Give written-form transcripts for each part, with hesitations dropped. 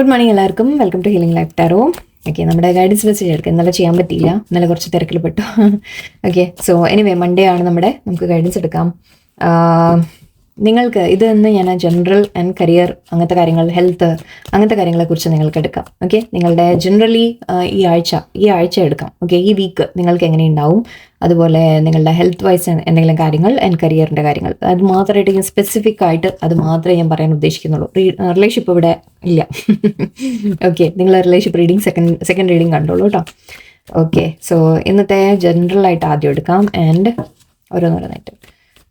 Good morning എല്ലാവർക്കും. Welcome to healing life tarot. Okay, നമ്മുടെ guidance message എടുക്കുക. ഇന്നലെ ചെയ്യാൻ പറ്റിയില്ല, ഇന്നലെ കുറച്ച് തിരക്കിൽ പെട്ടു. ഓക്കെ, സോ എനിവേ മൺഡേ ആണ് നമുക്ക് ഗൈഡൻസ് എടുക്കാം. നിങ്ങൾക്ക് ഇത് നിന്ന് ഞാൻ ജനറൽ ആൻഡ് കരിയർ അങ്ങനത്തെ കാര്യങ്ങൾ, ഹെൽത്ത് അങ്ങനത്തെ കാര്യങ്ങളെക്കുറിച്ച് നിങ്ങൾക്ക് എടുക്കാം. ഓക്കെ, നിങ്ങളുടെ ജനറലി ഈ ആഴ്ച എടുക്കാം. ഓക്കെ, ഈ വീക്ക് നിങ്ങൾക്ക് എങ്ങനെ ഉണ്ടാവും, അതുപോലെ നിങ്ങളുടെ ഹെൽത്ത് വൈസ് എന്തെങ്കിലും കാര്യങ്ങൾ ആൻഡ് കരിയറിൻ്റെ കാര്യങ്ങൾ, അത് മാത്രമായിട്ട് ഞാൻ സ്പെസിഫിക് ആയിട്ട് അത് മാത്രമേ ഞാൻ പറയാൻ ഉദ്ദേശിക്കുന്നുള്ളൂ. റിലേഷൻഷിപ്പ് ഇവിടെ ഇല്ല. ഓക്കെ, നിങ്ങൾ റിലേഷൻഷിപ്പ് റീഡിങ് സെക്കൻഡ് റീഡിങ് കണ്ടോളൂ കേട്ടോ. ഓക്കെ, സോ ഇന്നത്തെ ജനറലായിട്ട് ആദ്യം എടുക്കാം ആൻഡ് ഓരോന്നോരോന്നായിട്ട്.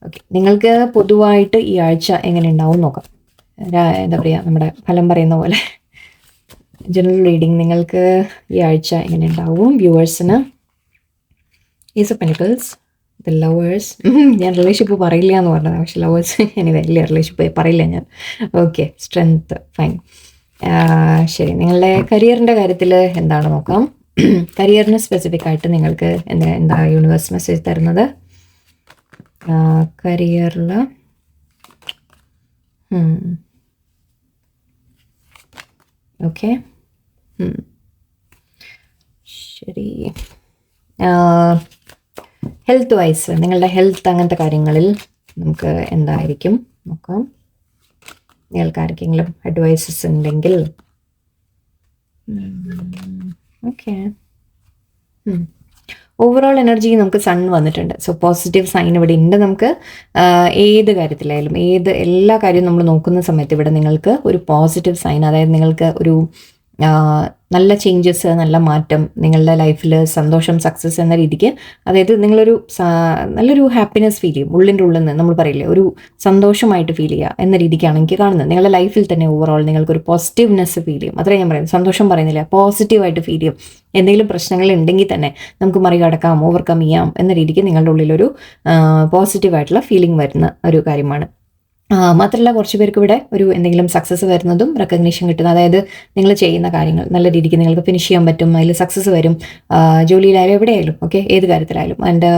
ഓക്കെ, നിങ്ങൾക്ക് പൊതുവായിട്ട് ഈ ആഴ്ച എങ്ങനെ ഉണ്ടാവും നോക്കാം. എന്താ പറയുക, നമ്മുടെ ഫലം പറയുന്ന പോലെ ജനറൽ റീഡിങ് നിങ്ങൾക്ക് ഈ ആഴ്ച എങ്ങനെ ഉണ്ടാവും. വ്യൂവേഴ്സിന് ace of pentacles, the lovers. ഞാൻ റിലേഷൻഷിപ്പ് പറയില്ല എന്ന് പറഞ്ഞത്, പക്ഷെ ലവേഴ്സ് ഇനി വലിയ റിലേഷൻഷിപ്പ് പറയില്ല ഞാൻ. Okay, strength, fine. ശരി, നിങ്ങളുടെ കരിയറിൻ്റെ കാര്യത്തിൽ എന്താണ് നോക്കാം. കരിയറിന് സ്പെസിഫിക് ആയിട്ട് നിങ്ങൾക്ക് എന്താ യൂണിവേഴ്സ് മെസ്സേജ് തരുന്നത്. കരിയറിൽ ഓക്കെ, ശരി. ഹെൽത്ത് വൈസ് നിങ്ങളുടെ ഹെൽത്ത് അങ്ങനത്തെ കാര്യങ്ങളിൽ നമുക്ക് എന്തായിരിക്കും നോക്കാം. നിങ്ങൾക്ക് ആർക്കെങ്കിലും അഡ്വൈസസ് ഉണ്ടെങ്കിൽ. ഓക്കെ, ഓവറോൾ എനർജി നമുക്ക് സൺ വന്നിട്ടുണ്ട്. സോ പോസിറ്റീവ് സൈൻ ഇവിടെ ഉണ്ട്. നമുക്ക് ഏത് കാര്യത്തിലായാലും എല്ലാ കാര്യവും നമ്മൾ നോക്കുന്ന സമയത്ത് ഇവിടെ നിങ്ങൾക്ക് ഒരു പോസിറ്റീവ് സൈൻ, അതായത് നിങ്ങൾക്ക് ഒരു നല്ല ചേഞ്ചസ്, നല്ല മാറ്റം നിങ്ങളുടെ ലൈഫിൽ, സന്തോഷം, സക്സസ് എന്ന രീതിക്ക്, അതായത് നിങ്ങളൊരു നല്ലൊരു ഹാപ്പിനെസ് ഫീൽ ചെയ്യും. ഉള്ളിൻ്റെ ഉള്ളിൽ നിന്ന് നമ്മൾ പറയില്ലേ, ഒരു സന്തോഷമായിട്ട് ഫീൽ ചെയ്യുക എന്ന രീതിക്കാണ് എനിക്ക് കാണുന്നത്. നിങ്ങളുടെ ലൈഫിൽ തന്നെ ഓവറോൾ നിങ്ങൾക്കൊരു പോസിറ്റീവ്നെസ് ഫീൽ ചെയ്യും. അത്രയും ഞാൻ പറയുന്നത്, സന്തോഷം പറയുന്നില്ല, പോസിറ്റീവായിട്ട് ഫീൽ ചെയ്യും. എന്തെങ്കിലും പ്രശ്നങ്ങൾ ഉണ്ടെങ്കിൽ തന്നെ നമുക്ക് മറികടക്കാം, ഓവർകം ചെയ്യാം എന്ന രീതിക്ക് നിങ്ങളുടെ ഉള്ളിലൊരു പോസിറ്റീവായിട്ടുള്ള ഫീലിംഗ് വരുന്ന ഒരു കാര്യമാണ്. മാത്രമല്ല, കുറച്ച് പേർക്ക് ഇവിടെ ഒരു എന്തെങ്കിലും സക്സസ് വരുന്നതും റെക്കഗ്നീഷൻ കിട്ടുന്നത്, അതായത് നിങ്ങൾ ചെയ്യുന്ന കാര്യങ്ങൾ നല്ല രീതിക്ക് നിങ്ങൾക്ക് ഫിനിഷ് ചെയ്യാൻ പറ്റും, അതിൽ സക്സസ് വരും. ജോലിയിലായാലും എവിടെയായാലും, ഓക്കെ, ഏത് കാര്യത്തിലായാലും. ആൻഡ്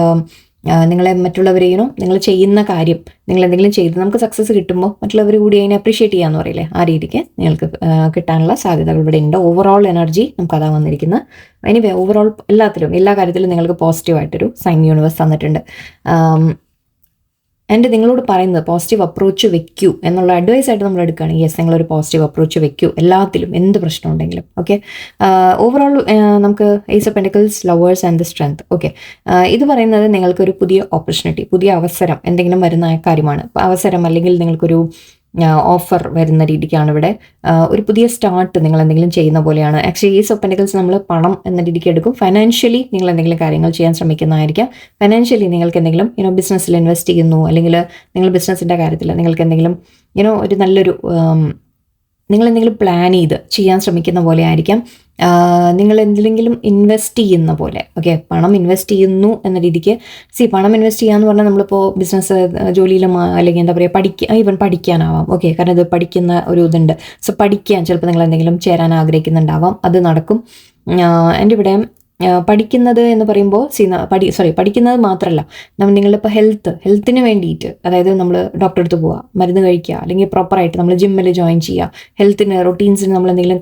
നിങ്ങളെ മറ്റുള്ളവരെയും നിങ്ങൾ ചെയ്യുന്ന കാര്യം, നിങ്ങൾ എന്തെങ്കിലും ചെയ്ത് നമുക്ക് സക്സസ് കിട്ടുമ്പോൾ മറ്റുള്ളവർ കൂടി അതിനെ അപ്രീഷിയേറ്റ് ചെയ്യാന്ന് പറയില്ലേ, ആ രീതിക്ക് നിങ്ങൾക്ക് കിട്ടാനുള്ള സാധ്യതകൾ ഇവിടെ ഉണ്ട്. ഓവറോൾ എനർജി നമുക്ക് അതാ വന്നിരിക്കുന്നത്. എനിവേ ഓവറോൾ എല്ലാ കാര്യത്തിലും നിങ്ങൾക്ക് പോസിറ്റീവായിട്ടൊരു സൈൻ യൂണിവേഴ്സ് തന്നിട്ടുണ്ട്. ആൻഡ് നിങ്ങളോട് പറയുന്നത് പോസിറ്റീവ് അപ്രോച്ച് വെക്കൂ എന്നുള്ള അഡ്വൈസ് ആയിട്ട് നമ്മൾ എടുക്കുകയാണ്. യെസ്, നിങ്ങളൊരു പോസിറ്റീവ് അപ്രോച്ച് വെക്കൂ എല്ലാത്തിലും, എന്ത് പ്രശ്നം ഉണ്ടെങ്കിലും. ഓക്കെ, ഓവറോൾ നമുക്ക് ace of pentacles, lovers and the strength. Okay, ഇത് പറയുന്നത് നിങ്ങൾക്കൊരു പുതിയ ഓപ്പർച്യൂണിറ്റി, പുതിയ അവസരം എന്തെങ്കിലും വരുന്ന കാര്യമാണ്. അവസരം അല്ലെങ്കിൽ നിങ്ങൾക്കൊരു ഓഫർ വരുന്ന രീതിക്കാണ് ഇവിടെ. ഒരു പുതിയ സ്റ്റാർട്ട് നിങ്ങൾ എന്തെങ്കിലും ചെയ്യുന്ന പോലെയാണ്. ആക്ച്വലി ഏസ് ഓഫ് പെന്റിക്കിൾസ് നമ്മൾ പണം എന്ന രീതിക്ക് എടുക്കും. ഫൈനാൻഷ്യലി നിങ്ങൾ എന്തെങ്കിലും കാര്യങ്ങൾ ചെയ്യാൻ ശ്രമിക്കുന്നതായിരിക്കാം. ഫൈനാൻഷ്യലി നിങ്ങൾക്ക് എന്തെങ്കിലും ബിസിനസ്സിൽ ഇൻവെസ്റ്റ് ചെയ്യുന്നു, അല്ലെങ്കിൽ നിങ്ങൾ ബിസിനസ്സിൻ്റെ കാര്യത്തിൽ നിങ്ങൾക്ക് എന്തെങ്കിലും ഒരു നല്ലൊരു നിങ്ങൾ എന്തെങ്കിലും പ്ലാൻ ചെയ്ത് ചെയ്യാൻ ശ്രമിക്കുന്ന പോലെ ആയിരിക്കാം. നിങ്ങൾ എന്തെങ്കിലും ഇൻവെസ്റ്റ് ചെയ്യുന്ന പോലെ. ഓക്കെ, പണം ഇൻവെസ്റ്റ് ചെയ്യുന്നു എന്ന രീതിക്ക്. പണം ഇൻവെസ്റ്റ് ചെയ്യാന്ന് പറഞ്ഞാൽ നമ്മളിപ്പോൾ ബിസിനസ്, ജോലിയിലും, അല്ലെങ്കിൽ എന്താ പറയുക, ഈവൻ പഠിക്കാനാവാം. ഓക്കെ, കാരണം ഇത് പഠിക്കുന്ന ഒരു ഇതുണ്ട്. സോ പഠിക്കാൻ ചിലപ്പോൾ നിങ്ങൾ എന്തെങ്കിലും ചേരാൻ ആഗ്രഹിക്കുന്നുണ്ടാവാം, അത് നടക്കും. എൻ്റെ ഇവിടെ പഠിക്കുന്നത് എന്ന് പറയുമ്പോൾ പഠിക്കുന്നത് മാത്രമല്ല, നിങ്ങളിപ്പോൾ ഹെൽത്തിന് വേണ്ടിയിട്ട്, അതായത് നമ്മൾ ഡോക്ടറെ അടുത്ത് പോവുക, മരുന്ന് കഴിക്കുക, അല്ലെങ്കിൽ പ്രോപ്പറായിട്ട് നമ്മൾ ജിമ്മിൽ ജോയിൻ ചെയ്യുക, ഹെൽത്തിന് റൊട്ടീൻസിന് നമ്മൾ എന്തെങ്കിലും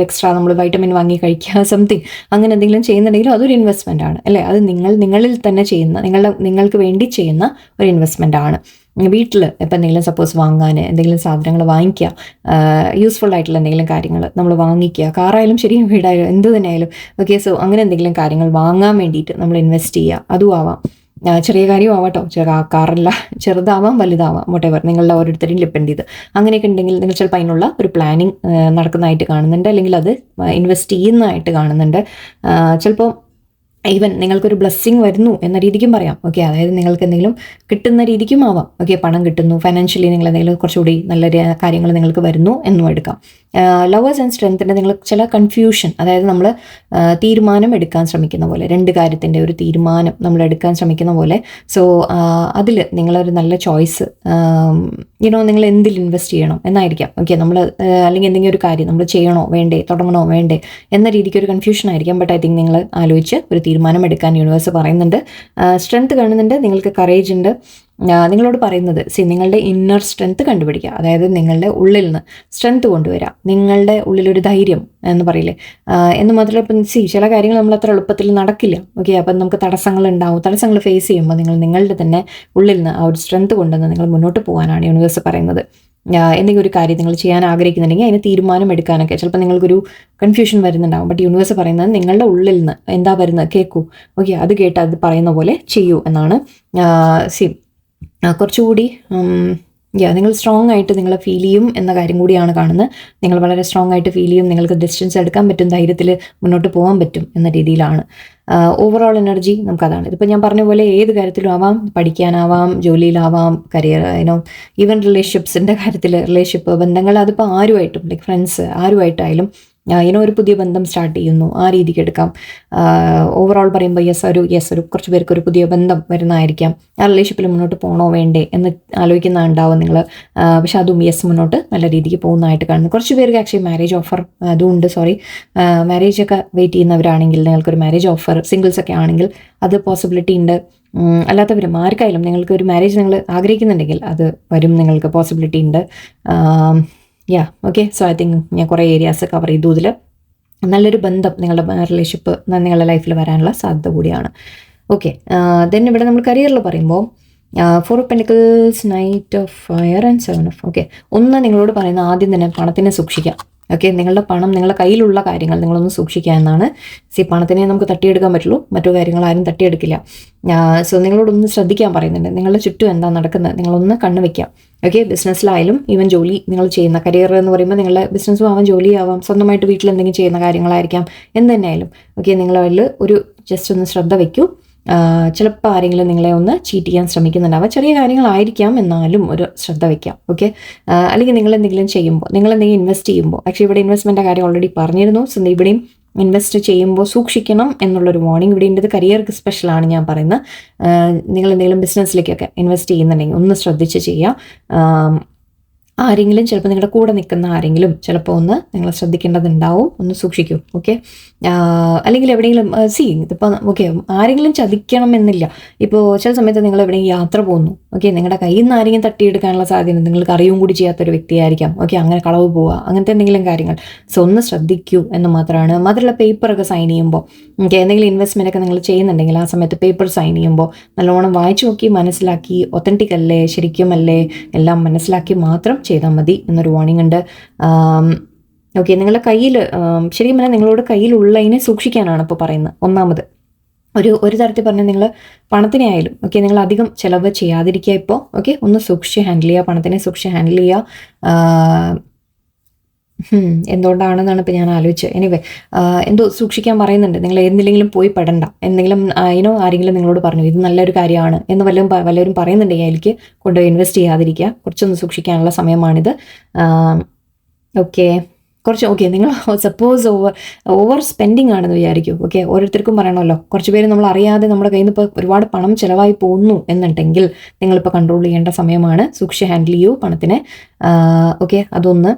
എക്സ്ട്രാ നമ്മൾ വൈറ്റമിൻ വാങ്ങി കഴിക്കുക, സംതിങ് അങ്ങനെ എന്തെങ്കിലും ചെയ്യുന്നുണ്ടെങ്കിലും അതൊരു ഇൻവെസ്റ്റ്മെൻ്റ് ആണ് അല്ലേ. അത് നിങ്ങളിൽ തന്നെ ചെയ്യുന്ന, നിങ്ങൾക്ക് വേണ്ടി ചെയ്യുന്ന ഒരു ഇൻവെസ്റ്റ്മെൻ്റ് ആണ്. വീട്ടിൽ ഇപ്പം എന്തെങ്കിലും സപ്പോസ് വാങ്ങാൻ എന്തെങ്കിലും സാധനങ്ങൾ വാങ്ങിക്കുക, യൂസ്ഫുൾ ആയിട്ടുള്ള എന്തെങ്കിലും കാര്യങ്ങൾ നമ്മൾ വാങ്ങിക്കുക, കാറായാലും ശരി, വീടായാലും എന്ത് തന്നെ ആയാലും. ഓക്കെ, സോ അങ്ങനെ എന്തെങ്കിലും കാര്യങ്ങൾ വാങ്ങാൻ വേണ്ടിയിട്ട് നമ്മൾ ഇൻവെസ്റ്റ് ചെയ്യുക. അതും ആവാം, ചെറിയ കാര്യം ആവാട്ടോ, കാറല്ല, ചെറുതാവാം വലുതാവാം, വോട്ടെവർ, നിങ്ങളുടെ ഓരോരുത്തരെയും ഡിപ്പെൻഡ് ചെയ്ത് അങ്ങനെയൊക്കെ ഉണ്ടെങ്കിൽ നിങ്ങൾ ചിലപ്പോൾ അതിനുള്ള ഒരു പ്ലാനിങ് നടക്കുന്നതായിട്ട് കാണുന്നുണ്ട്, അല്ലെങ്കിൽ അത് ഇൻവെസ്റ്റ് ചെയ്യുന്നതായിട്ട് കാണുന്നുണ്ട്. ചിലപ്പോൾ ഈവൻ നിങ്ങൾക്കൊരു ബ്ലെസ്സിങ് വരുന്നു എന്ന രീതിക്കും പറയാം. ഓക്കെ, അതായത് നിങ്ങൾക്ക് എന്തെങ്കിലും കിട്ടുന്ന രീതിക്കും ആവാം. ഓക്കെ, പണം കിട്ടുന്നു, ഫൈനാൻഷ്യലി നിങ്ങൾ എന്തെങ്കിലും കുറച്ചുകൂടി നല്ല കാര്യങ്ങൾ നിങ്ങൾക്ക് വരുന്നു എന്നും എടുക്കാം. ലവേഴ്സ് ആൻഡ് സ്ട്രെങ്ത്തിൻ്റെ നിങ്ങൾ ചില കൺഫ്യൂഷൻ, അതായത് നമ്മൾ തീരുമാനം എടുക്കാൻ ശ്രമിക്കുന്ന പോലെ, രണ്ട് കാര്യത്തിൻ്റെ ഒരു തീരുമാനം നമ്മൾ എടുക്കാൻ ശ്രമിക്കുന്ന പോലെ. സോ അതിൽ നിങ്ങളൊരു നല്ല ചോയ്സ്, നിങ്ങൾ എന്തിൽ ഇൻവെസ്റ്റ് ചെയ്യണം എന്നായിരിക്കാം. ഓക്കെ, നമ്മൾ അല്ലെങ്കിൽ എന്തെങ്കിലും ഒരു കാര്യം നമ്മൾ ചെയ്യണോ വേണ്ടേ, തുടങ്ങണോ വേണ്ടേ എന്ന രീതിക്ക് ഒരു കൺഫ്യൂഷൻ ആയിരിക്കാം. ബട്ട് ഐ തിങ്ക് നിങ്ങൾ ആലോചിച്ച് ഒരു തീരുമാനം എടുക്കാൻ യൂണിവേഴ്സ് പറയുന്നുണ്ട്. സ്ട്രെങ്ത് കാണുന്നുണ്ട്, നിങ്ങൾക്ക് കറേജ് ഉണ്ട്. നിങ്ങളോട് പറയുന്നത് നിങ്ങളുടെ ഇന്നർ സ്ട്രെങ്ത് കണ്ടുപിടിക്കുക, അതായത് നിങ്ങളുടെ ഉള്ളിൽ നിന്ന് സ്ട്രെങ്ത് കൊണ്ടുവരിക, നിങ്ങളുടെ ഉള്ളിലൊരു ധൈര്യം എന്ന് പറയില്ലേ. എന്ന് മാത്രമല്ല ഇപ്പം ചില കാര്യങ്ങൾ നമ്മൾ അത്ര എളുപ്പത്തിൽ നടക്കില്ല. ഓക്കെ, അപ്പം നമുക്ക് തടസ്സങ്ങൾ ഉണ്ടാവും. തടസ്സങ്ങൾ ഫേസ് ചെയ്യുമ്പോൾ നിങ്ങൾ നിങ്ങളുടെ തന്നെ ഉള്ളിൽ നിന്ന് ആ ഒരു സ്ട്രെങ്ത് കൊണ്ടുവന്ന് നിങ്ങൾ മുന്നോട്ട് പോകാനാണ് യൂണിവേഴ്സ് പറയുന്നത്. എന്തെങ്കിലും ഒരു കാര്യം നിങ്ങൾ ചെയ്യാൻ ആഗ്രഹിക്കുന്നുണ്ടെങ്കിൽ അതിന് തീരുമാനം എടുക്കാനൊക്കെ ചിലപ്പോൾ നിങ്ങൾക്കൊരു കൺഫ്യൂഷൻ വരുന്നുണ്ടാവും. ബട്ട് യൂണിവേഴ്സ് പറയുന്നത് നിങ്ങളുടെ ഉള്ളിൽ നിന്ന് എന്താ വരുന്നത് കേൾക്കൂ. ഓക്കെ, അത് കേട്ട് അത് പറയുന്ന പോലെ ചെയ്യൂ എന്നാണ്. കുറച്ചുകൂടി നിങ്ങൾ സ്ട്രോങ് ആയിട്ട് നിങ്ങൾ ഫീൽ ചെയ്യും എന്ന കാര്യം കൂടിയാണ് കാണുന്നത്. നിങ്ങൾ വളരെ സ്ട്രോങ് ആയിട്ട് ഫീൽ ചെയ്യും, നിങ്ങൾക്ക് ഡിസ്റ്റൻസ് എടുക്കാൻ പറ്റും, ധൈര്യത്തിൽ മുന്നോട്ട് പോകാൻ പറ്റും എന്ന രീതിയിലാണ് ഓവറോൾ എനർജി. നമുക്കതാണ്. ഇതിപ്പോൾ ഞാൻ പറഞ്ഞ പോലെ ഏത് കാര്യത്തിലും ആവാം, പഠിക്കാനാവാം, ജോലിയിലാവാം, കരിയർ, ഈവൻ റിലേഷൻഷിപ്സിൻ്റെ കാര്യത്തിൽ, റിലേഷൻഷിപ്പ് ബന്ധങ്ങൾ, അതിപ്പോൾ ആരുമായിട്ടും ലൈക്ക് ഫ്രണ്ട്സ് ആരുമായിട്ടായാലും ഒരു പുതിയ ബന്ധം സ്റ്റാർട്ട് ചെയ്യുന്നു, ആ രീതിക്ക് എടുക്കാം. ഓവറോൾ പറയുമ്പോൾ ഒരു കുറച്ച് പേർക്ക് ഒരു പുതിയ ബന്ധം വരുന്നതായിരിക്കാം. ആ റിലേഷൻഷിപ്പിൽ മുന്നോട്ട് പോകണോ വേണ്ടേ എന്ന് ആലോചിക്കുന്നുണ്ടാവും നിങ്ങൾ. പക്ഷെ അതും മുന്നോട്ട് നല്ല രീതിക്ക് പോകുന്നതായിട്ട് കാണുന്നു. കുറച്ച് പേർക്ക് ആക്ച്വലി മാരേജ് ഓഫർ അതുകൊണ്ട് മാരേജ് ഒക്കെ വെയിറ്റ് ചെയ്യുന്നവരാണെങ്കിൽ, നിങ്ങൾക്കൊരു മാരേജ് ഓഫർ, സിംഗിൾസ് ഒക്കെ ആണെങ്കിൽ അത് പോസിബിലിറ്റി ഉണ്ട്. അല്ലാത്തവരും ആർക്കായാലും നിങ്ങൾക്ക് ഒരു മാരേജ് നിങ്ങൾ ആഗ്രഹിക്കുന്നുണ്ടെങ്കിൽ അത് വരും, നിങ്ങൾക്ക് പോസിബിലിറ്റി ഉണ്ട്. ഓക്കെ, സോ ഐ തിങ്ക് ഞാൻ കുറേ ഏരിയാസ് കവർ ചെയ്തു. ഇതിൽ നല്ലൊരു ബന്ധം നിങ്ങളുടെ റിലേഷൻഷിപ്പ് നിങ്ങളുടെ ലൈഫിൽ വരാനുള്ള സാധ്യത കൂടിയാണ്. ഓക്കെ, ദെൻ ഇവിടെ നമ്മൾ കരിയറിൽ പറയുമ്പോൾ 4 of pentacles, knight of fire and 7 of. Okay, ഒന്ന് നിങ്ങളോട് പറയുന്ന ആദ്യം തന്നെ പണത്തിനെ സൂക്ഷിക്കാം. ഓക്കെ, നിങ്ങളുടെ പണം, നിങ്ങളുടെ കയ്യിലുള്ള കാര്യങ്ങൾ നിങ്ങളൊന്ന് സൂക്ഷിക്കുക എന്നാണ്. പണത്തിനെ നമുക്ക് തട്ടിയെടുക്കാൻ പറ്റുള്ളൂ, മറ്റു കാര്യങ്ങൾ ആരും തട്ടിയെടുക്കില്ല. സോ നിങ്ങളോടൊന്ന് ശ്രദ്ധിക്കാൻ പറയുന്നുണ്ട്. നിങ്ങളുടെ ചുറ്റും എന്താ നടക്കുന്നത് നിങ്ങളൊന്ന് കണ്ണു വയ്ക്കാം. ഓക്കെ, ബിസിനസ്സിലായാലും ഈവൻ ജോലി നിങ്ങൾ ചെയ്യുന്ന കരിയർ എന്ന് പറയുമ്പോൾ നിങ്ങളുടെ ബിസിനസ്സും ആവാം, ജോലിയാവാം, സ്വന്തമായിട്ട് വീട്ടിൽ എന്തെങ്കിലും ചെയ്യുന്ന കാര്യങ്ങളായിരിക്കാം, എന്ത് തന്നെയായാലും. ഓക്കെ, നിങ്ങളതിൽ ഒരു ജസ്റ്റ് ഒന്ന് ശ്രദ്ധ വയ്ക്കൂ. ചിലപ്പോൾ ആരെങ്കിലും നിങ്ങളെ ഒന്ന് ചീറ്റ് ചെയ്യാൻ ശ്രമിക്കുന്നുണ്ടാവുക. ചെറിയ കാര്യങ്ങളായിരിക്കാം, എന്നാലും ഒരു ശ്രദ്ധ വയ്ക്കാം. ഓക്കെ, അല്ലെങ്കിൽ നിങ്ങൾ എന്തെങ്കിലും ചെയ്യുമ്പോൾ, നിങ്ങൾ എന്തെങ്കിലും ഇൻവെസ്റ്റ് ചെയ്യുമ്പോൾ, ആക്ച്വലി ഇവിടെ ഇൻവെസ്റ്റ്മെൻറ്റ് കാര്യം ഓൾറെഡി പറഞ്ഞിരുന്നു. സോ ഇവിടെയും ഇൻവെസ്റ്റ് ചെയ്യുമ്പോൾ സൂക്ഷിക്കണം എന്നുള്ളൊരു വാർണിംഗ് ഇവിടെ ഉണ്ട്. ഇത് കരിയർക്ക് സ്പെഷ്യലാണ് ഞാൻ പറയുന്നത്. നിങ്ങൾ എന്തെങ്കിലും ബിസിനസ്സിലേക്കൊക്കെ ഇൻവെസ്റ്റ് ചെയ്യുന്നുണ്ടെങ്കിൽ ഒന്ന് ശ്രദ്ധിച്ച് ചെയ്യുക. ആരെങ്കിലും ചിലപ്പോൾ നിങ്ങളുടെ കൂടെ നിൽക്കുന്ന ആരെങ്കിലും ചിലപ്പോൾ ഒന്ന് നിങ്ങൾ ശ്രദ്ധിക്കേണ്ടതുണ്ടാവും, ഒന്ന് സൂക്ഷിക്കൂ. ഓക്കെ, അല്ലെങ്കിൽ എവിടെയെങ്കിലും ഇതിപ്പോൾ ഓക്കെ ആരെങ്കിലും ചതിക്കണം എന്നില്ല. ഇപ്പോൾ ചില സമയത്ത് നിങ്ങൾ എവിടെയെങ്കിലും യാത്ര പോകുന്നു, ഓക്കെ, നിങ്ങളുടെ കയ്യിൽ നിന്ന് ആരെങ്കിലും തട്ടിയെടുക്കാനുള്ള സാധ്യത നിങ്ങൾക്ക് അറിയും കൂടി ചെയ്യാത്തൊരു വ്യക്തിയായിരിക്കാം. ഓക്കെ, അങ്ങനെ കളവ് പോവുക, അങ്ങനത്തെ എന്തെങ്കിലും കാര്യങ്ങൾ. സോ ഒന്ന് ശ്രദ്ധിക്കൂ എന്ന് മാത്രമാണ്. മാത്രമല്ല പേപ്പറൊക്കെ സൈൻ ചെയ്യുമ്പോൾ, ഓക്കെ, എന്തെങ്കിലും ഇൻവെസ്റ്റ്മെൻ്റ് ഒക്കെ നിങ്ങൾ ചെയ്യുന്നുണ്ടെങ്കിൽ ആ സമയത്ത് പേപ്പർ സൈൻ ചെയ്യുമ്പോൾ നല്ലോണം വായിച്ചു നോക്കി മനസ്സിലാക്കി, ഒത്തൻറ്റിക് അല്ലേ, ശരിക്കും അല്ലേ, എല്ലാം മനസ്സിലാക്കി മാത്രം ചെയ്താൽ മതി എന്നൊരു വാർണിംഗ് ഉണ്ട്. ഓക്കെ, നിങ്ങളുടെ കയ്യിൽ ശരിക്കും പറഞ്ഞാൽ നിങ്ങളോട് കയ്യിലുള്ളതിനെ സൂക്ഷിക്കാനാണ് ഇപ്പോൾ പറയുന്നത്. ഒന്നാമത് ഒരു തരത്തിൽ പറഞ്ഞാൽ നിങ്ങൾ പണത്തിനെ ആയാലും ഓക്കെ, നിങ്ങൾ അധികം ചിലവ് ചെയ്യാതിരിക്കുക. ഇപ്പോൾ ഓക്കെ, ഒന്ന് സൂക്ഷിച്ച് ഹാൻഡിൽ ചെയ്യുക, പണത്തിനെ സൂക്ഷിച്ച് ഹാൻഡിൽ ചെയ്യുക. എന്തുകൊണ്ടാണെന്നാണ് ഇപ്പോൾ ഞാൻ ആലോചിച്ചത്. എനിവേ, എന്തോ സൂക്ഷിക്കാൻ പറയുന്നുണ്ട്. നിങ്ങൾ എന്തിലെങ്കിലും പോയി പെടണ്ട, എന്തെങ്കിലും ആരെങ്കിലും നിങ്ങളോട് പറഞ്ഞു ഇത് നല്ലൊരു കാര്യമാണ് എന്ന് വല്ലവരും പറയുന്നുണ്ടെങ്കിൽ അതിലേക്ക് കൊണ്ടുപോയി ഇൻവെസ്റ്റ് ചെയ്യാതിരിക്കുക. കുറച്ചൊന്ന് സൂക്ഷിക്കാനുള്ള സമയമാണിത്. ഓക്കെ, നിങ്ങൾ സപ്പോസ് ഓവർ സ്പെൻഡിങ് ആണെന്ന് വിചാരിക്കൂ. ഓക്കെ, ഓരോരുത്തർക്കും പറയണമല്ലോ. കുറച്ച് പേര് നമ്മൾ അറിയാതെ നമ്മുടെ കയ്യിൽ നിന്ന് ഇപ്പോൾ ഒരുപാട് പണം ചിലവായി പോകുന്നു എന്നുണ്ടെങ്കിൽ നിങ്ങളിപ്പോൾ കൺട്രോൾ ചെയ്യേണ്ട സമയമാണ്. സൂക്ഷിച്ച് ഹാൻഡിൽ ചെയ്യൂ പണത്തിനെ. ഓക്കെ, അതൊന്ന്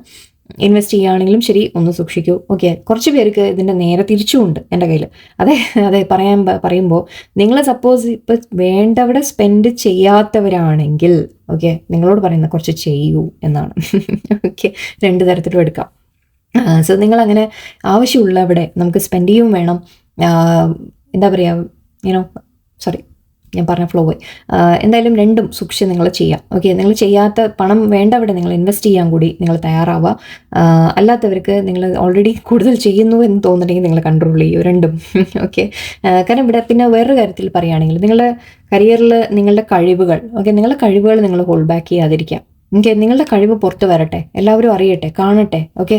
ഇൻവെസ്റ്റ് ചെയ്യുകയാണെങ്കിലും ശരി, ഒന്ന് സൂക്ഷിക്കൂ. ഓക്കെ, കുറച്ച് പേർക്ക് ഇതിൻ്റെ നേരെ തിരിച്ചുമുണ്ട് എൻ്റെ കയ്യിൽ. അതെ പറയുമ്പോൾ നിങ്ങൾ സപ്പോസ് ഇപ്പോൾ വേണ്ടവിടെ സ്പെൻഡ് ചെയ്യാത്തവരാണെങ്കിൽ ഓക്കെ, നിങ്ങളോട് പറയുന്ന കുറച്ച് ചെയ്യൂ എന്നാണ്. ഓക്കെ, 2 തരത്തിലും എടുക്കാം. സോ നിങ്ങളങ്ങനെ ആവശ്യമുള്ളവിടെ നമുക്ക് സ്പെൻഡ് ചെയ്യും വേണം. എന്താ പറയുക, ഞാൻ പറഞ്ഞ ഫ്ലോ പോയി. എന്തായാലും രണ്ടും സൂക്ഷിച്ച് നിങ്ങൾ ചെയ്യാം. ഓക്കെ, നിങ്ങൾ ചെയ്യാത്ത പണം വേണ്ടവിടെ നിങ്ങൾ ഇൻവെസ്റ്റ് ചെയ്യാൻ കൂടി നിങ്ങൾ തയ്യാറാവുക. അല്ലാത്തവർക്ക് നിങ്ങൾ ഓൾറെഡി കൂടുതൽ ചെയ്യുന്നു എന്ന് തോന്നുന്നുണ്ടെങ്കിൽ നിങ്ങൾ കൺട്രോൾ ചെയ്യൂ രണ്ടും. ഓക്കെ, കാരണം ഇവിടെ പിന്നെ വേറൊരു കാര്യത്തിൽ പറയുകയാണെങ്കിൽ നിങ്ങളുടെ കരിയറിൽ നിങ്ങളുടെ കഴിവുകൾ നിങ്ങൾ ഹോൾഡ് ബാക്ക് ചെയ്യാതിരിക്കുക. ഓക്കെ, നിങ്ങളുടെ കഴിവ് പുറത്ത് വരട്ടെ, എല്ലാവരും അറിയട്ടെ, കാണട്ടെ. ഓക്കെ,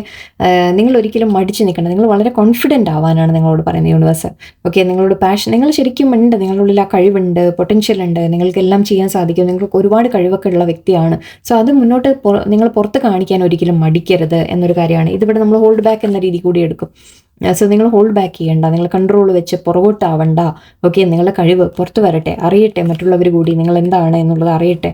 നിങ്ങൾ ഒരിക്കലും മടിച്ച് നിൽക്കണം. നിങ്ങൾ വളരെ കോൺഫിഡൻ്റ് ആവാനാണ് നിങ്ങളോട് പറയുന്നത് യൂണിവേഴ്സ്. ഓക്കെ, നിങ്ങളോട് പാഷൻ, നിങ്ങൾ ശരിക്കും ഉണ്ട്, നിങ്ങളുടെ ഉള്ളിൽ ആ കഴിവുണ്ട്, പൊട്ടൻഷ്യൽ ഉണ്ട്, നിങ്ങൾക്ക് എല്ലാം ചെയ്യാൻ സാധിക്കും, നിങ്ങൾക്ക് ഒരുപാട് കഴിവൊക്കെ ഉള്ള വ്യക്തിയാണ്. സോ അത് മുന്നോട്ട് നിങ്ങൾ പുറത്ത് കാണിക്കാൻ ഒരിക്കലും മടിക്കരുത് എന്നൊരു കാര്യമാണ്. ഇതിവിടെ നമ്മൾ ഹോൾഡ് ബാക്ക് എന്ന രീതി കൂടി എടുക്കും. സോ നിങ്ങൾ ഹോൾഡ് ബാക്ക് ചെയ്യണ്ട, നിങ്ങൾ കൺട്രോൾ വെച്ച് പുറകോട്ടാവണ്ട. ഓക്കെ, നിങ്ങളുടെ കഴിവ് പുറത്ത് വരട്ടെ, അറിയട്ടെ മറ്റുള്ളവർ കൂടി നിങ്ങൾ എന്താണ് എന്നുള്ളത് അറിയട്ടെ.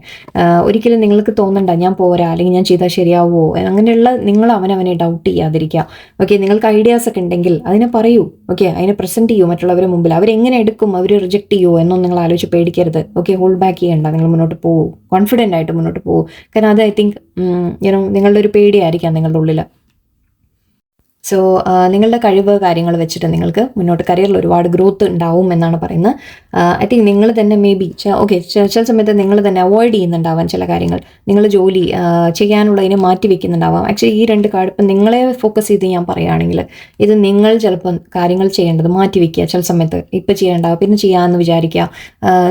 ഒരിക്കലും നിങ്ങൾക്ക് തോന്നണ്ട ഞാൻ പോരാ, അല്ലെങ്കിൽ ഞാൻ ചെയ്താൽ ശരിയാവുമോ, അങ്ങനെയുള്ള നിങ്ങൾ അവനവനെ ഡൗട്ട് ചെയ്യാതിരിക്കുക. ഓക്കെ, നിങ്ങൾക്ക് ഐഡിയാസ് ഒക്കെ ഉണ്ടെങ്കിൽ അതിനെ പറയൂ. ഓക്കെ, അതിനെ പ്രസന്റ് ചെയ്യൂ മറ്റുള്ളവരുടെ മുമ്പിൽ. അവരെങ്ങനെ എടുക്കും, അവർ റിജക്ട് ചെയ്യുമോ എന്നൊന്നും നിങ്ങൾ ആലോചിച്ച് പേടിക്കരുത്. ഓക്കെ, ഹോൾഡ് ബാക്ക് ചെയ്യണ്ട, നിങ്ങൾ മുന്നോട്ട് പോകൂ, കോൺഫിഡൻ്റ് ആയിട്ട് മുന്നോട്ട് പോകൂ. കാരണം അത് ഐ തിങ്ക് നിങ്ങളുടെ ഒരു പേടിയായിരിക്കാം നിങ്ങളുടെ ഉള്ളിൽ. സോ നിങ്ങളുടെ കഴിവ് കാര്യങ്ങൾ വെച്ചിട്ട് നിങ്ങൾക്ക് മുന്നോട്ട് കരിയറിൽ ഒരുപാട് ഗ്രോത്ത് ഉണ്ടാവും എന്നാണ് പറയുന്നത്. ഐ തിങ്ക് നിങ്ങൾ തന്നെ മേ ബി ഓക്കെ ചില സമയത്ത് നിങ്ങൾ തന്നെ അവോയ്ഡ് ചെയ്യുന്നുണ്ടാവാം ചില കാര്യങ്ങൾ, നിങ്ങൾ ജോലി ചെയ്യാനുള്ളതിനെ മാറ്റി വെക്കുന്നുണ്ടാവാം. ആക്ച്വലി ഈ 2 കാർഡ് ഇപ്പം നിങ്ങളെ ഫോക്കസ് ചെയ്ത് ഞാൻ പറയുകയാണെങ്കിൽ ഇത് നിങ്ങൾ ചിലപ്പം കാര്യങ്ങൾ ചെയ്യേണ്ടത് മാറ്റി വെക്കുക, ചില സമയത്ത് ഇപ്പം ചെയ്യേണ്ട പിന്നെ ചെയ്യാമെന്ന് വിചാരിക്കുക.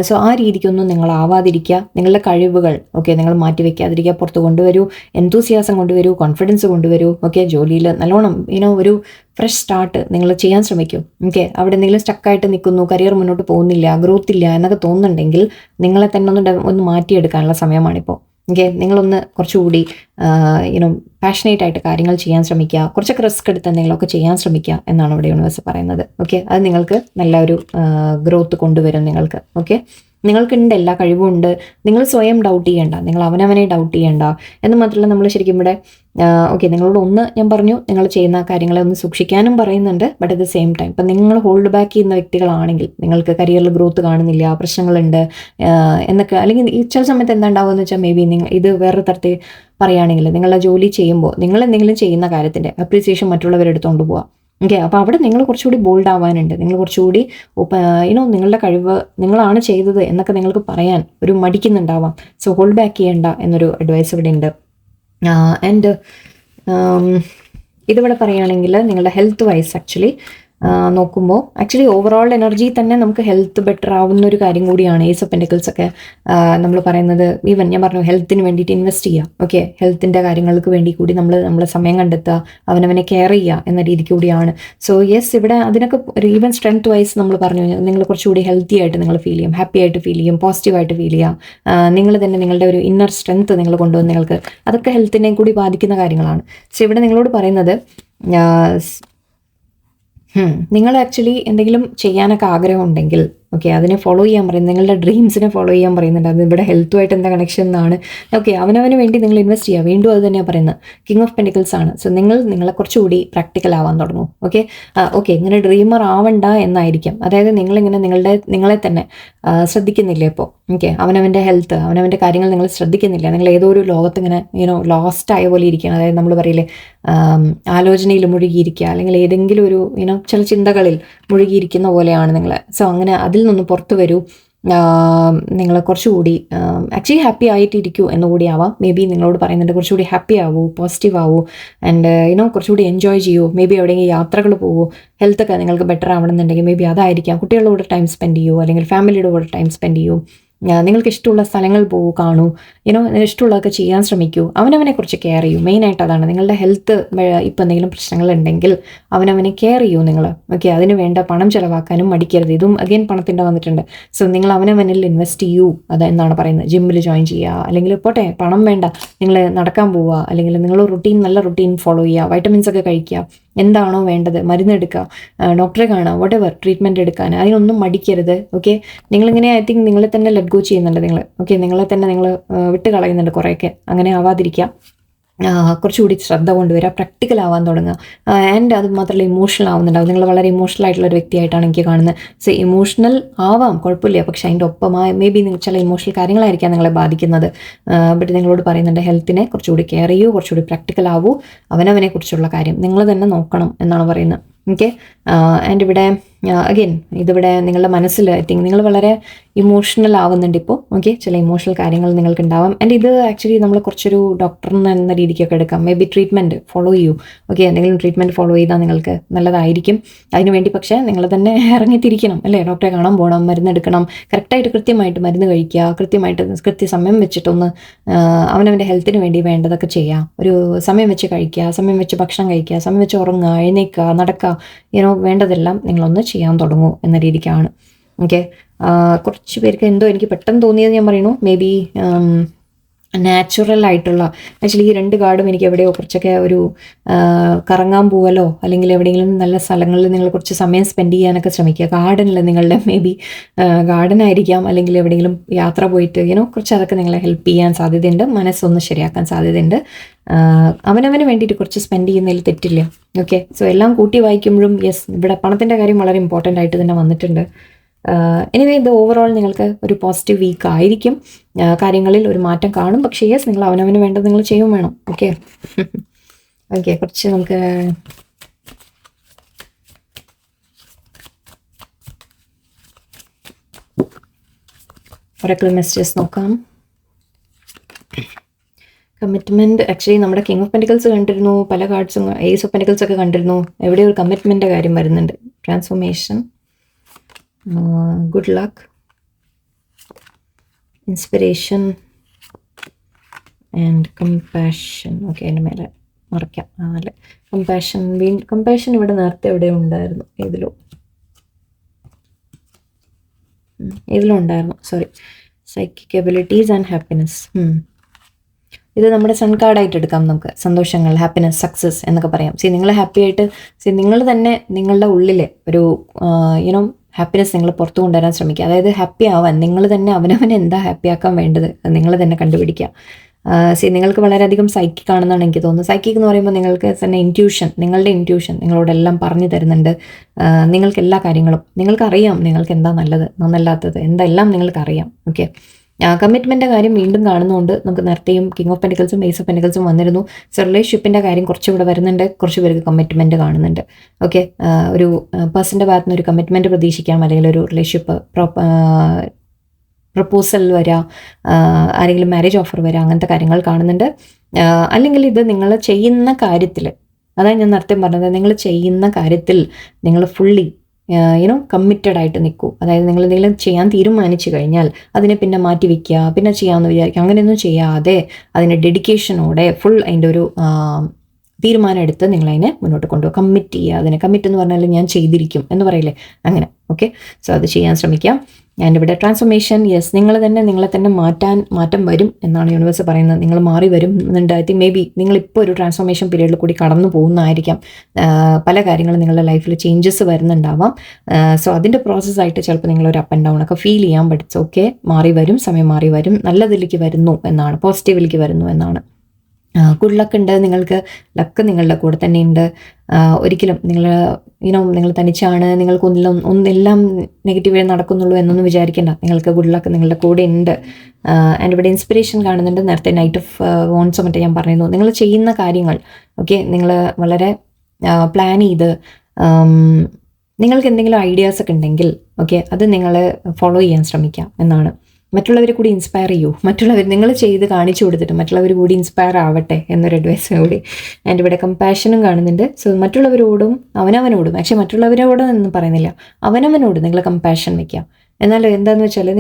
സോ ആ രീതിക്കൊന്നും നിങ്ങൾ ആവാതിരിക്കുക. നിങ്ങളുടെ കഴിവുകൾ ഓക്കെ നിങ്ങൾ മാറ്റി വെക്കാതിരിക്കുക, പുറത്ത് കൊണ്ടുവരൂ, എന്തൂസിയാസം കൊണ്ടുവരൂ, കോൺഫിഡൻസ് കൊണ്ടുവരൂ. ഓക്കെ, ജോലിയിൽ നല്ലോണം ഒരു ഫ്രഷ് സ്റ്റാർട്ട് നിങ്ങൾ ചെയ്യാൻ ശ്രമിക്കും. ഓക്കെ, അവിടെ എന്തെങ്കിലും സ്റ്റക്കായിട്ട് നിൽക്കുന്നു, കരിയർ മുന്നോട്ട് പോകുന്നില്ല, ഗ്രോത്ത് ഇല്ല എന്നൊക്കെ തോന്നുന്നുണ്ടെങ്കിൽ നിങ്ങളെ തന്നെ ഒന്ന് മാറ്റിയെടുക്കാനുള്ള സമയമാണിപ്പോൾ. ഓക്കെ, നിങ്ങളൊന്ന് കുറച്ചുകൂടി പാഷനേറ്റ് ആയിട്ട് കാര്യങ്ങൾ ചെയ്യാൻ ശ്രമിക്കുക, കുറച്ചൊക്കെ റിസ്ക് എടുത്ത് എന്തെങ്കിലുമൊക്കെ ചെയ്യാൻ ശ്രമിക്കുക എന്നാണ് ഇവിടെ യൂണിവേഴ്സ് പറയുന്നത്. ഓക്കെ, അത് നിങ്ങൾക്ക് നല്ലൊരു ഗ്രോത്ത് കൊണ്ടുവരും നിങ്ങൾക്ക്. ഓക്കെ, നിങ്ങൾക്കുണ്ട്, എല്ലാ കഴിവും ഉണ്ട്, നിങ്ങൾ സ്വയം ഡൗട്ട് ചെയ്യേണ്ട, നിങ്ങൾ അവനവനെ ഡൗട്ട് ചെയ്യേണ്ട. എന്ന് മാത്രമല്ല നമ്മൾ ശരിക്കും ഇവിടെ ഓക്കെ നിങ്ങളോട് ഞാൻ പറഞ്ഞു നിങ്ങൾ ചെയ്യുന്ന കാര്യങ്ങളെ ഒന്ന് സൂക്ഷിക്കാനും പറയുന്നുണ്ട്. But at the same time ഇപ്പം നിങ്ങൾ ഹോൾഡ് ബാക്ക് ചെയ്യുന്ന വ്യക്തികളാണെങ്കിൽ, നിങ്ങൾക്ക് കരിയറിൽ ഗ്രോത്ത് കാണുന്നില്ല, പ്രശ്നങ്ങളുണ്ട് എന്നൊക്കെ, അല്ലെങ്കിൽ ഈ ചില സമയത്ത് എന്താ ഉണ്ടാവുക എന്ന് വെച്ചാൽ മേ ബി ഇത് വേറെ തരത്തിൽ പറയുകയാണെങ്കിൽ നിങ്ങളുടെ ജോലി ചെയ്യുമ്പോൾ നിങ്ങൾ എന്തെങ്കിലും ചെയ്യുന്ന കാര്യത്തിൻ്റെ അപ്രീസിയേഷൻ മറ്റുള്ളവരെടുത്തുകൊണ്ട് പോവുക. ഓക്കെ, അപ്പോൾ അവിടെ നിങ്ങൾ കുറച്ചുകൂടി ബോൾഡ് ആവാനുണ്ട്, നിങ്ങൾ കുറച്ചുകൂടി നിങ്ങളുടെ കഴിവ് നിങ്ങളാണ് ചെയ്തത് എന്നൊക്കെ നിങ്ങൾക്ക് പറയാൻ ഒരു മടിക്കുന്നുണ്ടാവാം. സോ ഹോൾഡ് ബാക്ക് ചെയ്യേണ്ട എന്നൊരു അഡ്വൈസ് ഇവിടെ ഉണ്ട്. ആൻഡ് ഇതിവിടെ പറയുകയാണെങ്കിൽ നിങ്ങളുടെ ഹെൽത്ത് വൈസ് ആക്ച്വലി നോക്കുമ്പോൾ ആക്ച്വലി ഓവറോൾ എനർജി തന്നെ നമുക്ക് ഹെൽത്ത് ബെറ്റർ ആവുന്ന ഒരു കാര്യം കൂടിയാണ്. ഏസ് ഓഫ് പെന്റിക്കിൾസ് ഒക്കെ നമ്മൾ പറയുന്നത്, ഈവൻ ഞാൻ പറഞ്ഞു ഹെൽത്തിന് വേണ്ടിയിട്ട് ഇൻവെസ്റ്റ് ചെയ്യുക. ഓക്കെ, ഹെൽത്തിൻ്റെ കാര്യങ്ങൾക്ക് വേണ്ടി കൂടി നമ്മൾ സമയം കണ്ടെത്തുക, അവനവനെ കെയർ ചെയ്യുക എന്ന രീതിക്ക് കൂടിയാണ്. സോ യെസ്, ഇവിടെ അതിനൊക്കെ ഒരു ഈവൻ സ്ട്രെങ്ത് വൈസ് നമ്മൾ പറഞ്ഞു നിങ്ങൾ കുറച്ചുകൂടി ഹെൽത്തി ആയിട്ട് നിങ്ങൾ ഫീൽ ചെയ്യും, ഹാപ്പി ആയിട്ട് ഫീൽ ചെയ്യും, പോസിറ്റീവായിട്ട് ഫീൽ ചെയ്യുക, നിങ്ങൾ തന്നെ നിങ്ങളുടെ ഒരു ഇന്നർ സ്ട്രെങ്ത് നിങ്ങൾ കൊണ്ടുവന്ന് നിങ്ങൾക്ക് അതൊക്കെ ഹെൽത്തിനെ കൂടി ബാധിക്കുന്ന കാര്യങ്ങളാണ്. സോ ഇവിടെ നിങ്ങളോട് പറയുന്നത് നിങ്ങൾ ആക്ച്വലി എന്തെങ്കിലും ചെയ്യാനൊക്കെ ആഗ്രഹം ഉണ്ടെങ്കിൽ ഓക്കെ അതിനെ ഫോളോ ചെയ്യാൻ പറയുന്നത്, നിങ്ങളുടെ ഡ്രീംസിനെ ഫോളോ ചെയ്യാൻ പറയുന്നുണ്ട്. അത് ഇവിടെ ഹെൽത്തുമായിട്ട് എന്താ കണക്ഷൻ എന്നാണ്. ഓക്കെ, അവനവന് വേണ്ടി നിങ്ങൾ ഇൻവെസ്റ്റ് ചെയ്യുക. വീണ്ടും അത് തന്നെയാണ് പറയുന്നത്, കിങ് ഓഫ് പെന്റിക്കിൾസ് ആണ്. സോ നിങ്ങളെ കുറച്ചുകൂടി പ്രാക്ടിക്കൽ ആവാൻ തുടങ്ങും. ഓക്കെ ഇങ്ങനെ ഡ്രീമർ ആവണ്ട എന്നായിരിക്കും. അതായത് നിങ്ങളിങ്ങനെ നിങ്ങളെ തന്നെ ശ്രദ്ധിക്കുന്നില്ല ഇപ്പോൾ. ഓക്കെ, അവനവൻ്റെ ഹെൽത്ത്, അവനവൻ്റെ കാര്യങ്ങൾ നിങ്ങൾ ശ്രദ്ധിക്കുന്നില്ല. നിങ്ങൾ ഏതോ ഒരു ലോകത്ത് ഇങ്ങനെ ലോസ്റ്റ് ആയ പോലെ ഇരിക്കുകയാണ്. അതായത് നമ്മൾ പറയില്ലേ ആലോചനയിൽ മുഴുകിയിരിക്കുക, അല്ലെങ്കിൽ ഏതെങ്കിലും ഒരു ചില ചിന്തകളിൽ മുഴുകിയിരിക്കുന്ന പോലെയാണ് നിങ്ങൾ. സോ അങ്ങനെ അതിൽ നിന്ന് പുറത്തു വരൂ. നിങ്ങൾ കുറച്ചുകൂടി ആക്ച്വലി ഹാപ്പി ആയിട്ടിരിക്കൂ എന്നുകൂടി ആവാം. മേ ബി നിങ്ങളോട് പറയുന്നുണ്ട് കുറച്ചുകൂടി ഹാപ്പി ആവൂ, പോസിറ്റീവ് ആവൂ, ആൻഡ് കുറച്ചുകൂടി എൻജോയ് ചെയ്യൂ. മേ ബി എവിടെയെങ്കിലും യാത്രകൾ പോകൂ, ഹെൽത്തൊക്കെ നിങ്ങൾക്ക് ബെറ്റർ ആവണമെന്നുണ്ടെങ്കിൽ മേ ബി അതായിരിക്കാം. കുട്ടികളുടെ കൂടെ ടൈം സ്പെൻഡ് ചെയ്യൂ, അല്ലെങ്കിൽ ഫാമിലിയുടെ കൂടെ ടൈം സ്പെൻഡ് ചെയ്യൂ. നിങ്ങൾക്ക് ഇഷ്ടമുള്ള സ്ഥലങ്ങൾ പോകൂ, കാണൂ, ഇഷ്ടമുള്ളതൊക്കെ ചെയ്യാൻ ശ്രമിക്കൂ. അവനവനെ കുറിച്ച് കെയർ ചെയ്യൂ. മെയിനായിട്ട് അതാണ്. നിങ്ങളുടെ ഹെൽത്ത് ഇപ്പം എന്തെങ്കിലും പ്രശ്നങ്ങളുണ്ടെങ്കിൽ അവനവനെ കെയർ ചെയ്യൂ നിങ്ങൾ. ഓക്കെ, അതിന് വേണ്ട പണം ചിലവാക്കാനും മടിക്കരുത്. ഇതും അഗെയിൻ പണത്തിൻ്റെ വന്നിട്ടുണ്ട്. സോ നിങ്ങൾ അവനവനിൽ ഇൻവെസ്റ്റ് ചെയ്യൂ, അതെന്നാണ് പറയുന്നത്. ജിമ്മിൽ ജോയിൻ ചെയ്യുക, അല്ലെങ്കിൽ പോട്ടെ പണം വേണ്ട, നിങ്ങൾ നടക്കാൻ പോവുക, അല്ലെങ്കിൽ നിങ്ങൾ നല്ല റുട്ടീൻ ഫോളോ ചെയ്യുക, വൈറ്റമിൻസ് ഒക്കെ കഴിക്കുക, എന്താണോ വേണ്ടത് മരുന്നെടുക്കുക, ഡോക്ടറെ കാണുക, വോട്ടെവർ ട്രീറ്റ്മെൻറ്റ് എടുക്കാൻ, അതിനൊന്നും മടിക്കരുത്. ഓക്കെ, നിങ്ങളിങ്ങനെ ഐ തിങ്ക് നിങ്ങളെ തന്നെ ലെറ്റ് ഗോ ചെയ്യുന്നുണ്ട്. നിങ്ങളെ തന്നെ നിങ്ങൾ വിട്ട് കളയുന്നുണ്ട് കുറേയൊക്കെ. അങ്ങനെ ആവാതിരിക്കുക. കുറച്ചുകൂടി ശ്രദ്ധ കൊണ്ടുവരിക, പ്രാക്ടിക്കൽ ആവാൻ തുടങ്ങുക. ആൻഡ് അത് മാത്രമല്ല ഇമോഷണൽ ആവുന്നുണ്ടാവും. നിങ്ങൾ വളരെ ഇമോഷണൽ ആയിട്ടുള്ള ഒരു വ്യക്തിയായിട്ടാണ് എനിക്ക് കാണുന്നത്. സോ ഇമോഷണൽ ആവാം, കുഴപ്പമില്ല. പക്ഷേ അതിൻ്റെ ഒപ്പമായി മേ ബി ചില ഇമോഷണൽ കാര്യങ്ങളായിരിക്കാം നിങ്ങളെ ബാധിക്കുന്നത്. ബട്ട് നിങ്ങളോട് പറയുന്നുണ്ട് ഹെൽത്തിനെ കുറച്ചുകൂടി കെയർ ചെയ്യൂ, കുറച്ചുകൂടി പ്രാക്ടിക്കൽ ആവൂ, അവനവനെ കുറിച്ചുള്ള കാര്യം നിങ്ങൾ തന്നെ നോക്കണം എന്നാണ് പറയുന്നത്. ഓക്കെ, ആൻഡ് ഇവിടെ അഗെയിൻ ഇതിവിടെ നിങ്ങളുടെ മനസ്സിൽ ഐ തിങ്ക് നിങ്ങൾ വളരെ ഇമോഷണൽ ആവുന്നുണ്ട് ഇപ്പോൾ. ഓക്കെ, ചില ഇമോഷണൽ കാര്യങ്ങൾ നിങ്ങൾക്ക് ഉണ്ടാവാം. ആൻഡ് ഇത് ആക്ച്വലി നമ്മൾ കുറച്ചൊരു ഡോക്ടറിന് എന്ന രീതിക്കൊക്കെ എടുക്കാം. മേ ബി ട്രീറ്റ്മെൻറ്റ് ഫോളോ ചെയ്യൂ. ഓക്കെ, എന്തെങ്കിലും ട്രീറ്റ്മെൻറ്റ് ഫോളോ ചെയ്താൽ നിങ്ങൾക്ക് നല്ലതായിരിക്കും. അതിനുവേണ്ടി പക്ഷേ നിങ്ങൾ തന്നെ ഇറങ്ങിത്തിരിക്കണം അല്ലേ. ഡോക്ടറെ കാണാൻ പോകണം, മരുന്നെടുക്കണം, കറക്റ്റായിട്ട് കൃത്യമായിട്ട് മരുന്ന് കഴിക്കുക, കൃത്യസമയം വെച്ചിട്ടൊന്ന് അവനവൻ്റെ ഹെൽത്തിന് വേണ്ടി വേണ്ടതൊക്കെ ചെയ്യുക. ഒരു സമയം വെച്ച് കഴിക്കുക, സമയം വെച്ച് ഭക്ഷണം കഴിക്കുക, സമയം വെച്ച് ഉറങ്ങുക, എഴുന്നേൽക്കുക, നടക്കുക, വേണ്ടതെല്ലാം നിങ്ങളൊന്ന് ചെയ്യാൻ തുടങ്ങൂ എന്ന രീതിക്കാണ്. ഓക്കെ, കുറച്ച് പേർക്ക് എന്തോ എനിക്ക് പെട്ടെന്ന് തോന്നിയത് ഞാൻ പറയണു. മേ ബി നാച്ചുറൽ ആയിട്ടുള്ള, ആക്ച്വലി ഈ 2 കാർഡും എനിക്ക് എവിടെയോ കുറച്ചൊക്കെ ഒരു കറങ്ങാൻ പോവലോ അല്ലെങ്കിൽ എവിടെയെങ്കിലും നല്ല സ്ഥലങ്ങളിൽ നിങ്ങൾ കുറച്ച് സമയം സ്പെൻഡ് ചെയ്യാനൊക്കെ ശ്രമിക്കുക. ഗാർഡനിൽ നിങ്ങളുടെ മേ ബി ഗാർഡൻ ആയിരിക്കാം, അല്ലെങ്കിൽ എവിടെയെങ്കിലും യാത്ര പോയിട്ട് കുറച്ച് അതൊക്കെ നിങ്ങളെ ഹെൽപ്പ് ചെയ്യാൻ സാധ്യതയുണ്ട്. മനസ്സൊന്ന് ശരിയാക്കാൻ സാധ്യതയുണ്ട്. അവനവന് വേണ്ടിയിട്ട് കുറച്ച് സ്പെൻഡ് ചെയ്യുന്നതിൽ തെറ്റില്ല. ഓക്കെ, സോ എല്ലാം കൂട്ടി വായിക്കുമ്പോഴും യെസ്, ഇവിടെ പണത്തിൻ്റെ കാര്യം വളരെ ഇമ്പോർട്ടൻ്റ് ആയിട്ട് തന്നെ വന്നിട്ടുണ്ട്. എനിവേ ഇത് ഓവറോൾ നിങ്ങൾക്ക് ഒരു പോസിറ്റീവ് വീക്ക് ആയിരിക്കും. കാര്യങ്ങളിൽ ഒരു മാറ്റം കാണും. പക്ഷേ യെസ്, നിങ്ങൾ അവനവന് വേണ്ടത് നിങ്ങൾ ചെയ്യും വേണം. ഓക്കെ ഓക്കെ, കുറച്ച് നമുക്ക് ഒറക്കിൾ മെസ്സേജസ് നോക്കാം. കമ്മിറ്റ്മെൻറ്റ്, ആക്ച്വലി നമ്മുടെ കിങ് ഓഫ് പെൻറ്റിക്കിൾസ് കണ്ടിരുന്നു, പല കാർഡ്സും ഏസ് ഓഫ് പെൻറ്റിക്കിൾസ് ഒക്കെ കണ്ടിരുന്നു. എവിടെ ഒരു കമ്മിറ്റ്മെൻറ്റിൻ്റെ കാര്യം വരുന്നുണ്ട്. Transformation, good luck, inspiration and compassion. Okay, എൻ്റെ മേലെ മറയ്ക്കാം. അല്ലേ, കമ്പാഷൻ. കമ്പാഷൻ ഇവിടെ നേരത്തെ എവിടെ ഉണ്ടായിരുന്നു, ഇതിലും ഉണ്ടായിരുന്നു. Sorry, psychic abilities and happiness. ഇത് നമ്മുടെ സൺ കാർഡായിട്ട് എടുക്കാം നമുക്ക്. സന്തോഷങ്ങൾ, ഹാപ്പിനെസ്, സക്സസ് എന്നൊക്കെ പറയാം. നിങ്ങൾ ഹാപ്പി ആയിട്ട് നിങ്ങൾ തന്നെ നിങ്ങളുടെ ഉള്ളിലെ ഒരു ഹാപ്പിനെസ് നിങ്ങൾ പുറത്തു കൊണ്ടുവരാൻ ശ്രമിക്കുക. അതായത് ഹാപ്പി ആവാൻ നിങ്ങൾ തന്നെ അവനവനെ എന്താ ഹാപ്പി ആക്കാൻ വേണ്ടത് നിങ്ങൾ തന്നെ കണ്ടുപിടിക്കുക. നിങ്ങൾക്ക് വളരെയധികം സൈക്കിക് ആണെന്നാണ് എനിക്ക് തോന്നുന്നത്. സൈക്കിക് എന്ന് പറയുമ്പോൾ നിങ്ങൾക്ക് തന്നെ നിങ്ങളുടെ ഇൻറ്റ്യൂഷൻ നിങ്ങളോടെല്ലാം പറഞ്ഞു തരുന്നുണ്ട്. നിങ്ങൾക്ക് എല്ലാ കാര്യങ്ങളും നിങ്ങൾക്കറിയാം, നിങ്ങൾക്ക് എന്താ നല്ലത് നന്നല്ലാത്തത് എന്തെല്ലാം നിങ്ങൾക്കറിയാം. ഓക്കെ, കമ്മിറ്റ്മെൻറ്റിൻ്റെ കാര്യം വീണ്ടും കാണുന്നതുകൊണ്ട് നമുക്ക് നേരത്തെയും കിങ് ഓഫ് പെൻറ്റിക്കിൾസും ഏസ് ഓഫ് പെൻറ്റിക്കിൾസും വന്നിരുന്നു. സോ റിലേഷൻഷിപ്പിൻ്റെ കാര്യം കുറച്ചുകൂടെ വരുന്നുണ്ട്. കുറച്ച് പേർക്ക് കമ്മിറ്റ്മെൻറ്റ് കാണുന്നുണ്ട്. ഓക്കെ, ഒരു പേഴ്സൻ്റെ ഭാഗത്ത് നിന്ന് ഒരു കമ്മിറ്റ്മെൻറ്റ് പ്രതീക്ഷിക്കാം, അല്ലെങ്കിൽ ഒരു റിലേഷൻഷിപ്പ് പ്രപ്പോസൽ വരാം, ആരെങ്കിലും മാരേജ് ഓഫർ വരാം, അങ്ങനത്തെ കാര്യങ്ങൾ കാണുന്നുണ്ട്. അല്ലെങ്കിൽ ഇത് നിങ്ങൾ ചെയ്യുന്ന കാര്യത്തിൽ, അതാണ് ഞാൻ നേരത്തെ പറഞ്ഞത്, നിങ്ങൾ ചെയ്യുന്ന കാര്യത്തിൽ നിങ്ങൾ ഫുള്ളി കമ്മിറ്റഡ് ആയിട്ട് നിൽക്കൂ. അതായത് നിങ്ങൾ എന്തെങ്കിലും ചെയ്യാൻ തീരുമാനിച്ചു കഴിഞ്ഞാൽ അതിനെ പിന്നെ മാറ്റി വയ്ക്കുക, പിന്നെ ചെയ്യാമെന്ന് വിചാരിക്കുക, അങ്ങനെയൊന്നും ചെയ്യാതെ അതിൻ്റെ ഡെഡിക്കേഷനോടെ ഫുൾ അതിൻ്റെ ഒരു തീരുമാനം എടുത്ത് നിങ്ങളതിനെ മുന്നോട്ട് കൊണ്ടുപോകുക. കമ്മിറ്റ് ചെയ്യുക. അതിനെ കമ്മിറ്റ് എന്ന് പറഞ്ഞാൽ ഞാൻ ചെയ്തിരിക്കും എന്ന് പറയില്ലേ, അങ്ങനെ. ഓക്കെ, സോ അത് ചെയ്യാൻ ശ്രമിക്കാം. ആൻഡ് ഇവിടെ ട്രാൻസ്ഫോർമേഷൻ, യെസ്, നിങ്ങളെ തന്നെ മാറ്റം വരും എന്നാണ് യൂണിവേഴ്സ് പറയുന്നത്. നിങ്ങൾ മാറി വരും എന്നുണ്ട്. ഐ തിങ്ക് മേ ബി നിങ്ങളിപ്പോൾ ഒരു ട്രാൻസ്ഫോർമേഷൻ പീരീഡിൽ കൂടി കടന്നു പോകുന്നതായിരിക്കാം. പല കാര്യങ്ങളും നിങ്ങളുടെ ലൈഫിൽ ചേഞ്ചസ് വരുന്നുണ്ടാവാം. സോ അതിൻ്റെ പ്രോസസ്സായിട്ട് ചിലപ്പോൾ നിങ്ങളൊരു അപ്പ് ആൻഡ് ഡൗൺ ഒക്കെ ഫീൽ ചെയ്യാൻ പഠിച്ചു. ഓക്കെ, മാറി വരും, സമയം മാറി വരും, നല്ലതിലേക്ക് വരുന്നു എന്നാണ്, പോസിറ്റീവിലേക്ക് വരുന്നു എന്നാണ്. ഗുഡ് ലക്ക് ഉണ്ട് നിങ്ങൾക്ക്. ലക്ക് നിങ്ങളുടെ കൂടെ തന്നെ ഉണ്ട്. ഒരിക്കലും നിങ്ങൾ തനിച്ചാണ്, നിങ്ങൾക്ക് ഒന്നെല്ലാം നെഗറ്റീവായി നടക്കുന്നുള്ളൂ എന്നൊന്നും വിചാരിക്കേണ്ട. നിങ്ങൾക്ക് ഗുഡ് ലക്ക് നിങ്ങളുടെ കൂടെ ഉണ്ട്. ആൻഡ് ഇവിടെ ഇൻസ്പിറേഷൻ കാണുന്നുണ്ട്. നേരത്തെ നൈറ്റ് ഓഫ് വോൺസോ മറ്റേ ഞാൻ പറഞ്ഞിരുന്നു. നിങ്ങൾ ചെയ്യുന്ന കാര്യങ്ങൾ ഓക്കെ, നിങ്ങൾ വളരെ പ്ലാൻ ചെയ്ത് നിങ്ങൾക്ക് എന്തെങ്കിലും ഐഡിയാസ് ഒക്കെ ഉണ്ടെങ്കിൽ ഓക്കെ, അത് നിങ്ങൾ ഫോളോ ചെയ്യാൻ ശ്രമിക്കാം എന്നാണ്. മറ്റുള്ളവരെ കൂടി ഇൻസ്പയർ ചെയ്യൂ. നിങ്ങൾ ചെയ്ത് കാണിച്ചു കൊടുത്തിട്ട് മറ്റുള്ളവർ കൂടി ഇൻസ്പയർ ആവട്ടെ എന്നൊരു അഡ്വൈസ് കൂടി. ആൻഡ് ഇവിടെ കമ്പാഷനും കാണുന്നുണ്ട്. സോ മറ്റുള്ളവരോടും അവനവനോടും, പക്ഷേ മറ്റുള്ളവരോടും എന്ന് പറയുന്നില്ല, അവനവനോട് നിങ്ങൾ കമ്പാഷൻ വയ്ക്കുക. എന്നാൽ എന്താണെന്ന് വെച്ചാൽ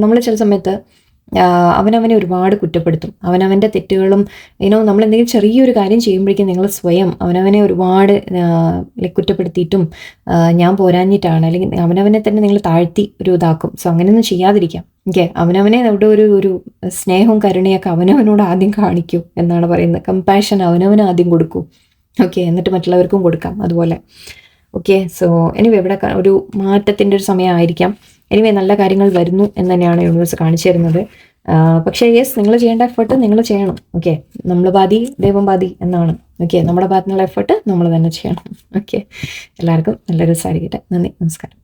നമ്മൾ ചില സമയത്ത് അവനവനെ ഒരുപാട് കുറ്റപ്പെടുത്തും. അവനവൻ്റെ തെറ്റുകളും നമ്മൾ എന്തെങ്കിലും ചെറിയൊരു കാര്യം ചെയ്യുമ്പോഴേക്കും നിങ്ങൾ സ്വയം അവനവനെ ഒരുപാട് കുറ്റപ്പെടുത്തിയിട്ടും ഞാൻ പോരാഞ്ഞിട്ടാണ്, അല്ലെങ്കിൽ അവനവനെ തന്നെ നിങ്ങൾ താഴ്ത്തി ഒരു ഇതാക്കും. സോ അങ്ങനെയൊന്നും ചെയ്യാതിരിക്കാം. ഓക്കെ, അവനവനെ അവിടെ ഒരു സ്നേഹവും കരുണയൊക്കെ അവനവനോട് ആദ്യം കാണിക്കൂ എന്നാണ് പറയുന്നത്. കമ്പാഷൻ അവനവന് ആദ്യം കൊടുക്കൂ. ഓക്കെ, എന്നിട്ട് മറ്റുള്ളവർക്കും കൊടുക്കാം അതുപോലെ. ഓക്കെ, സോ എനിവേ ഇവിടെ ഒരു മാറ്റത്തിൻ്റെ ഒരു സമയമായിരിക്കാം. എനിവേ നല്ല കാര്യങ്ങൾ വരുന്നു എന്ന് തന്നെയാണ് യൂണിവേഴ്സ് കാണിച്ചു തരുന്നത്. പക്ഷേ യെസ്, നിങ്ങൾ ചെയ്യേണ്ട എഫേർട്ട് നിങ്ങൾ ചെയ്യണം. ഓക്കെ, നമ്മൾ ബാധി ദൈവം ബാധി എന്നാണ്. ഓക്കെ, നമ്മുടെ ഭാഗത്തുനിന്നുള്ള എഫേർട്ട് നമ്മൾ തന്നെ ചെയ്യണം. ഓക്കെ, എല്ലാവർക്കും നല്ലൊരു സാരിക്കട്ടെ. നന്ദി, നമസ്കാരം.